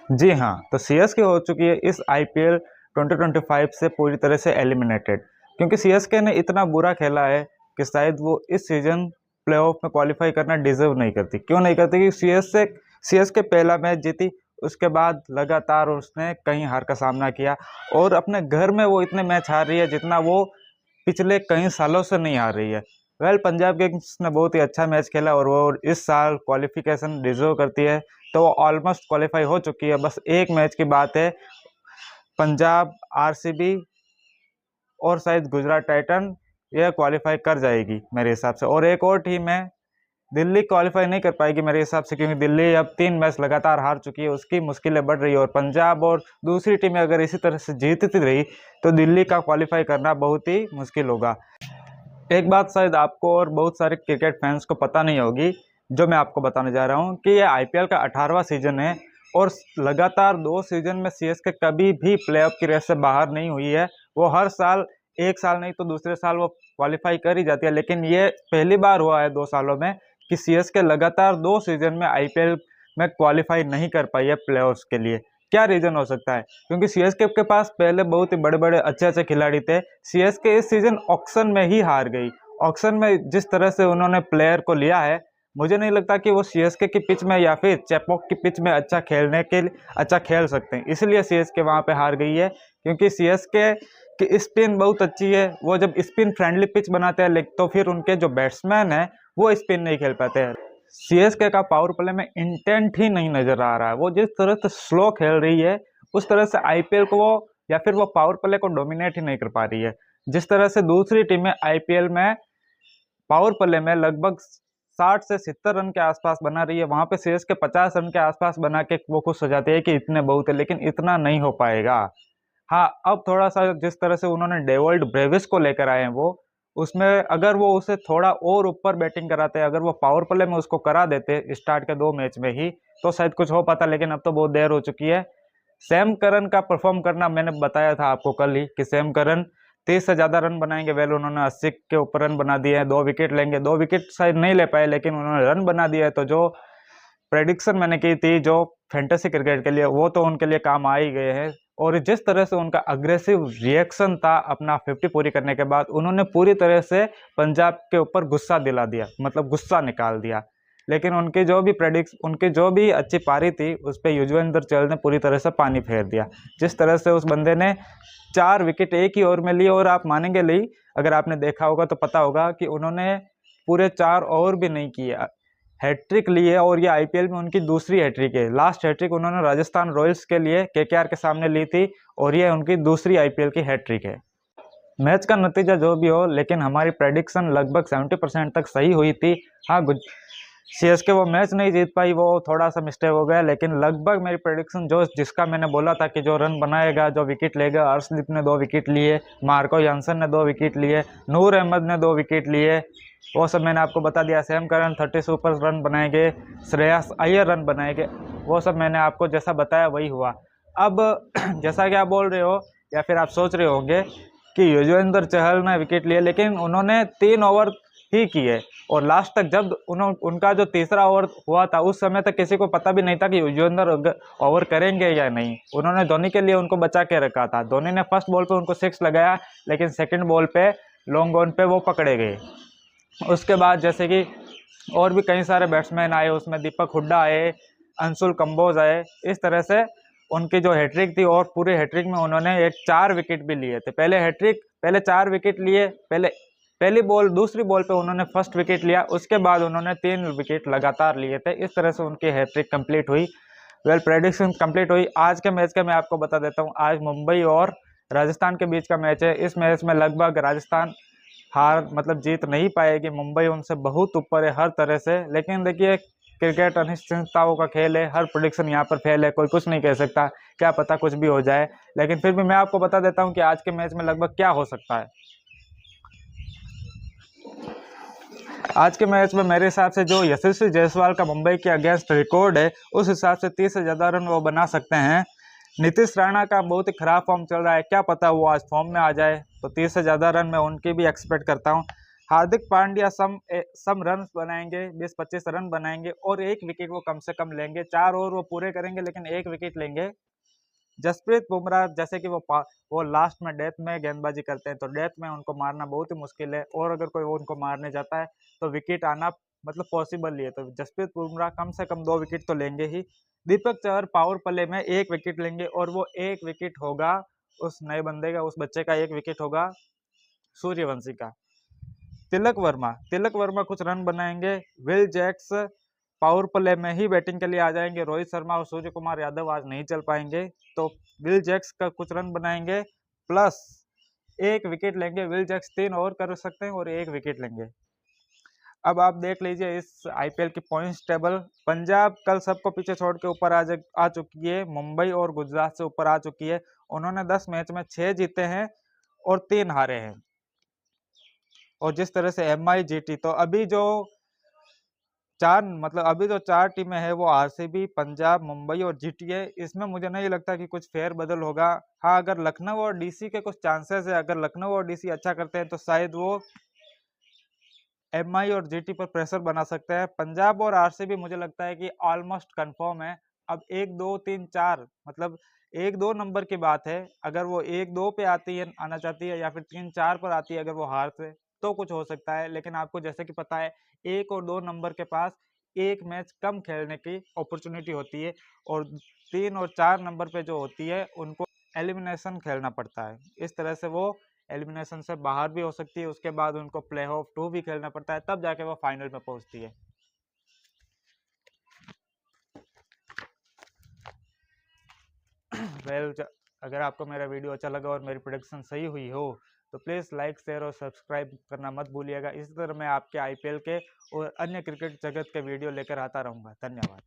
जी हाँ, तो सीएसके हो चुकी है इस आईपीएल 2025 से पूरी तरह से एलिमिनेटेड, क्योंकि सीएसके ने इतना बुरा खेला है कि शायद वो इस सीजन प्लेऑफ में क्वालिफाई करना डिजर्व नहीं करती। क्यों नहीं करती? कि सीएसके पहला मैच जीती, उसके बाद लगातार उसने कई हार का सामना किया और अपने घर में वो इतने मैच हार रही है जितना वो पिछले कई सालों से नहीं हार रही है। पंजाब किंग्स ने बहुत ही अच्छा मैच खेला और वो इस साल क्वालिफिकेशन डिजर्व करती है, तो वो ऑलमोस्ट क्वालिफाई हो चुकी है। बस एक मैच की बात है, पंजाब, आरसीबी और शायद गुजरात टाइटन यह क्वालिफाई कर जाएगी मेरे हिसाब से, और एक और टीम है दिल्ली क्वालिफाई नहीं कर पाएगी मेरे हिसाब से, क्योंकि दिल्ली अब 3 मैच लगातार हार चुकी है, उसकी मुश्किलें बढ़ रही है। और पंजाब और दूसरी टीमें अगर इसी तरह से जीतती रही तो दिल्ली का क्वालिफाई करना बहुत ही मुश्किल होगा। एक बात शायद आपको और बहुत सारे क्रिकेट फैंस को पता नहीं होगी, जो मैं आपको बताने जा रहा हूँ, कि ये आईपीएल का 18वां सीजन है और लगातार 2 सीजन में सीएसके कभी भी प्लेऑफ की रेस से बाहर नहीं हुई है। वो हर साल, एक साल नहीं तो दूसरे साल वो क्वालिफाई कर ही जाती है, लेकिन ये पहली बार हुआ है 2 सालों में कि सीएसके लगातार 2 सीजन में आईपीएल में क्वालिफाई नहीं कर पाई है प्लेऑफ्स के लिए। क्या रीजन हो सकता है? क्योंकि सीएसके के पास पहले बहुत ही बड़े बड़े अच्छे अच्छे खिलाड़ी थे। सीएसके इस सीजन ऑक्शन में ही हार गई। ऑक्शन में जिस तरह से उन्होंने प्लेयर को लिया है, मुझे नहीं लगता कि वो सीएसके की पिच में या फिर चेपॉक की पिच में अच्छा खेल सकते हैं। इसलिए सीएसके वहां पे हार गई है, क्योंकि सीएसके की स्पिन बहुत अच्छी है। वो जब स्पिन फ्रेंडली पिच बनाते हैं तो फिर उनके जो बैट्समैन है वो स्पिन नहीं खेल पाते हैं। सीएसके का पावर प्ले में इंटेंट ही नहीं नजर आ रहा है। वो जिस तरह से स्लो खेल रही है, उस तरह से आईपीएल को वो या फिर वो पावर प्ले को डोमिनेट ही नहीं कर पा रही है। जिस तरह से दूसरी टीमें आईपीएल में पावर प्ले में लगभग 60 से 70 रन के आसपास बना रही है, वहां पे सीएसके 50 रन के आसपास बना के वो खुश हो जाती है कि इतने बहुत है, लेकिन इतना नहीं हो पाएगा। हाँ, अब थोड़ा सा जिस तरह से उन्होंने डेवल्ड ब्रेविस को लेकर आए हैं, वो उसमें अगर वो उसे थोड़ा और ऊपर बैटिंग कराते, अगर वो पावर प्ले में उसको करा देते स्टार्ट के 2 मैच में ही, तो शायद कुछ हो पाता, लेकिन अब तो बहुत देर हो चुकी है। सैम करन का परफॉर्म करना, मैंने बताया था आपको कल ही कि सैम करन 30 से ज्यादा रन बनाएंगे। उन्होंने 80 के ऊपर रन बना दिए हैं, 2 विकेट लेंगे। 2 विकेट शायद नहीं ले पाए, लेकिन उन्होंने रन बना दिया है। तो जो प्रेडिक्शन मैंने की थी जो फैंटेसी क्रिकेट के लिए, वो तो उनके लिए काम आ ही गए हैं। और जिस तरह से उनका अग्रेसिव रिएक्शन था अपना 50 पूरी करने के बाद, उन्होंने पूरी तरह से पंजाब के ऊपर गुस्सा दिला दिया, मतलब गुस्सा निकाल दिया। लेकिन उनकी जो भी अच्छी पारी थी उस पर युजवेंद्र चहल ने पूरी तरह से पानी फेर दिया। जिस तरह से उस बंदे ने 4 विकेट एक ही ओवर में लिए, और आप मानेंगे नहीं, अगर आपने देखा होगा तो पता होगा कि उन्होंने पूरे 4 ओवर भी नहीं किए, हैट्रिक ली है। और ये आईपीएल में उनकी दूसरी हैट्रिक है। लास्ट हैट्रिक उन्होंने राजस्थान रॉयल्स के लिए केकेआर के सामने ली थी, और ये उनकी दूसरी आईपीएल की हैट्रिक है। मैच का नतीजा जो भी हो, लेकिन हमारी प्रेडिक्शन लगभग 70% तक सही हुई थी। हाँ, सीएसके वो मैच नहीं जीत पाई, वो थोड़ा सा मिस्टेक हो गया, लेकिन लगभग मेरी प्रेडिक्शन जो जिसका मैंने बोला था कि जो रन बनाएगा, जो विकेट लेगा, अर्शदीप ने 2 विकेट लिए, मार्को यानसन ने 2 विकेट लिए, नूर अहमद ने 2 विकेट लिए, वो सब मैंने आपको बता दिया। सैम करन 30 से ऊपर रन बनाएंगे, श्रेयस अय्यर रन बनाएंगे, वो सब मैंने आपको जैसा बताया वही हुआ। अब जैसा कि आप बोल रहे हो या फिर आप सोच रहे होंगे कि युजवेंद्र चहल ने विकेट लिए, लेकिन उन्होंने 3 ओवर ही किए, और लास्ट तक जब उनका जो तीसरा ओवर हुआ था, उस समय तक किसी को पता भी नहीं था कि युजवेंद्र ओवर करेंगे या नहीं। उन्होंने धोनी के लिए उनको बचा के रखा था। धोनी ने फर्स्ट बॉल पे उनको 6 लगाया, लेकिन सेकंड बॉल पे लॉन्ग ऑन पे वो पकड़े गए। उसके बाद जैसे कि और भी कई सारे बैट्समैन आए, उसमें दीपक हुड्डा आए, अंशुल कंबोज आए। इस तरह से उनकी जो हैट्रिक थी, और पूरे हैट्रिक में उन्होंने 4 विकेट भी लिए थे। पहले 4 विकेट लिए, पहली बॉल दूसरी बॉल पे उन्होंने फर्स्ट विकेट लिया, उसके बाद उन्होंने 3 विकेट लगातार लिए थे। इस तरह से उनकी हैट्रिक कंप्लीट हुई। प्रेडिक्शन कंप्लीट हुई। आज के मैच का मैं आपको बता देता हूँ। आज मुंबई और राजस्थान के बीच का मैच है। इस मैच में लगभग राजस्थान हार मतलब जीत नहीं पाएगी। मुंबई उनसे बहुत ऊपर है हर तरह से, लेकिन देखिए, क्रिकेट अनिश्चितताओं का खेल है। हर प्रेडिक्शन यहाँ पर फेल है, कोई कुछ नहीं कह सकता, क्या पता कुछ भी हो जाए। लेकिन फिर भी मैं आपको बता देता हूँ कि आज के मैच में लगभग क्या हो सकता है। आज के मैच में मेरे हिसाब से जो यशस्वी जायसवाल का मुंबई के अगेंस्ट रिकॉर्ड है, उस हिसाब से 30 से ज़्यादा रन वो बना सकते हैं। नीतीश राणा का बहुत ही खराब फॉर्म चल रहा है, क्या पता वो आज फॉर्म में आ जाए, तो 30 से ज़्यादा रन मैं उनकी भी एक्सपेक्ट करता हूँ। हार्दिक पांड्या सम रन बनाएंगे, 20-25 रन बनाएंगे और एक विकेट वो कम से कम लेंगे। 4 ओवर वो पूरे करेंगे लेकिन एक विकेट लेंगे। जसप्रीत बुमराह जैसे कि वो लास्ट में डेथ में गेंदबाजी करते हैं, तो डेथ में उनको मारना बहुत ही मुश्किल है, और अगर कोई वो उनको मारने जाता है तो विकेट आना मतलब पॉसिबल ही है। तो जसप्रीत बुमराह कम से कम 2 विकेट तो लेंगे ही। दीपक चहर पावर प्ले में 1 विकेट लेंगे, और वो 1 विकेट होगा उस नए बंदे का, उस बच्चे का 1 विकेट होगा सूर्यवंशी का। तिलक वर्मा कुछ रन बनाएंगे। विल जैक्स पावर प्ले में ही बैटिंग के लिए आ जाएंगे। रोहित शर्मा और सूर्य कुमार यादव आज नहीं चल पाएंगे, तो विल जैक्स का कुछ रन बनाएंगे प्लस 1 विकेट लेंगे। विल जैक्स 3 ओवर कर सकते हैं और 1 विकेट लेंगे। अब आप देख लीजिए इस आईपीएल की पॉइंट्स टेबल। पंजाब कल सबको पीछे छोड़ के ऊपर आ चुकी है। मुंबई और गुजरात से ऊपर आ चुकी है। उन्होंने 10 मैच में 6 जीते हैं और 3 हारे हैं। और जिस तरह से MIGT, तो अभी जो अभी जो 4 टीमें हैं वो आरसीबी, पंजाब, मुंबई और जीटी है। इसमें मुझे नहीं लगता कि कुछ फेर बदल होगा। हाँ, अगर लखनऊ और डीसी के कुछ चांसेस है, अगर लखनऊ और डीसी अच्छा करते हैं तो शायद वो MI और जीटी पर प्रेशर बना सकते हैं। पंजाब और आरसीबी मुझे लगता है कि ऑलमोस्ट कंफर्म है। अब 1 2 3 4 मतलब 1 2 नंबर की बात है। अगर वो 1 2 पे आना चाहती है या फिर 3 4 पर आती है, अगर वो हार से, तो कुछ हो सकता है। लेकिन आपको जैसे कि पता है 1 और 2 नंबर के पास एक मैच कम खेलने की अपॉर्चुनिटी होती है, और 3 और 4 नंबर पे जो होती है उनको एलिमिनेशन खेलना पड़ता है। इस तरह से वो एलिमिनेशन से बाहर भी हो सकती है, उसके बाद उनको प्ले ऑफ 2 भी खेलना पड़ता है, तब जाके वो फाइनल में पहुंचती है। वेल, अगर आपको मेरा वीडियो अच्छा लगा और मेरी प्रोडक्शन सही हुई हो तो प्लीज़ लाइक, शेयर और सब्सक्राइब करना मत भूलिएगा। इसी तरह मैं आपके आईपीएल के और अन्य क्रिकेट जगत के वीडियो लेकर आता रहूँगा। धन्यवाद।